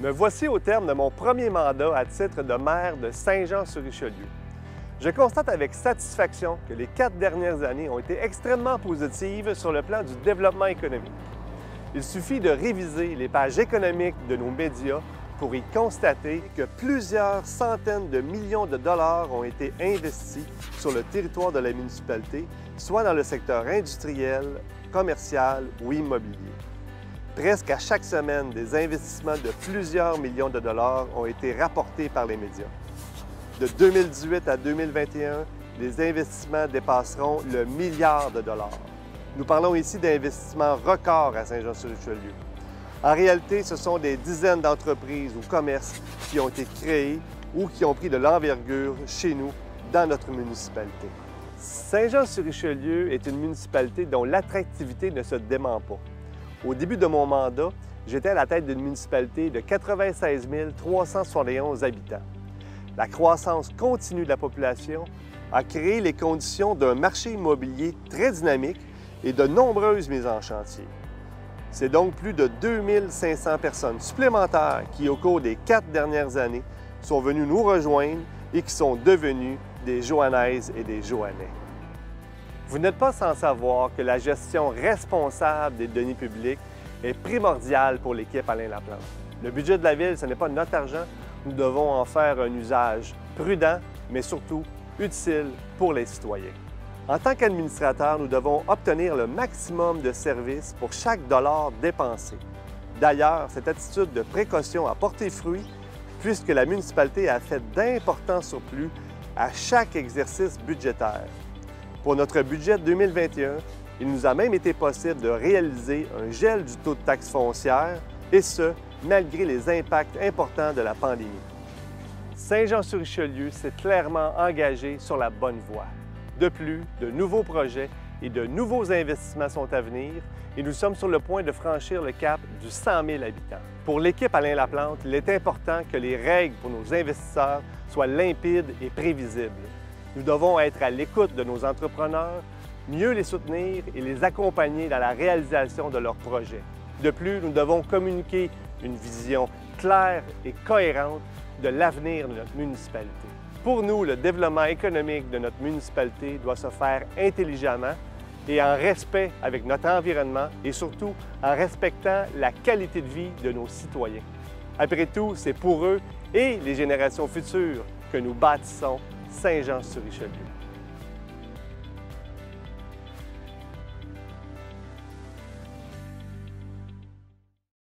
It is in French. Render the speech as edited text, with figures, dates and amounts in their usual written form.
Me voici au terme de mon premier mandat à titre de maire de Saint-Jean-sur-Richelieu. Je constate avec satisfaction que les 4 dernières années ont été extrêmement positives sur le plan du développement économique. Il suffit de réviser les pages économiques de nos médias pour y constater que plusieurs centaines de millions de dollars ont été investis sur le territoire de la municipalité, soit dans le secteur industriel, commercial ou immobilier. Presque à chaque semaine, des investissements de plusieurs millions de dollars ont été rapportés par les médias. De 2018 à 2021, les investissements dépasseront le milliard de dollars. Nous parlons ici d'investissements records à Saint-Jean-sur-Richelieu. En réalité, ce sont des dizaines d'entreprises ou commerces qui ont été créés ou qui ont pris de l'envergure chez nous, dans notre municipalité. Saint-Jean-sur-Richelieu est une municipalité dont l'attractivité ne se dément pas. Au début de mon mandat, j'étais à la tête d'une municipalité de 96 371 habitants. La croissance continue de la population a créé les conditions d'un marché immobilier très dynamique et de nombreuses mises en chantier. C'est donc plus de 2500 personnes supplémentaires qui, au cours des 4 dernières années, sont venues nous rejoindre et qui sont devenues des Joannaises et des Joannais. Vous n'êtes pas sans savoir que la gestion responsable des deniers publics est primordiale pour l'équipe Alain Laplante. Le budget de la Ville, ce n'est pas notre argent. Nous devons en faire un usage prudent, mais surtout utile pour les citoyens. En tant qu'administrateur, nous devons obtenir le maximum de services pour chaque dollar dépensé. D'ailleurs, cette attitude de précaution a porté fruit puisque la municipalité a fait d'importants surplus à chaque exercice budgétaire. Pour notre budget 2021, il nous a même été possible de réaliser un gel du taux de taxe foncière, et ce, malgré les impacts importants de la pandémie. Saint-Jean-sur-Richelieu s'est clairement engagé sur la bonne voie. De plus, de nouveaux projets et de nouveaux investissements sont à venir et nous sommes sur le point de franchir le cap du 100 000 habitants. Pour l'équipe Alain Laplante, il est important que les règles pour nos investisseurs soient limpides et prévisibles. Nous devons être à l'écoute de nos entrepreneurs, mieux les soutenir et les accompagner dans la réalisation de leurs projets. De plus, nous devons communiquer une vision claire et cohérente de l'avenir de notre municipalité. Pour nous, le développement économique de notre municipalité doit se faire intelligemment et en respect avec notre environnement et surtout en respectant la qualité de vie de nos citoyens. Après tout, c'est pour eux et les générations futures que nous bâtissons Saint-Jean-sur-Richelieu.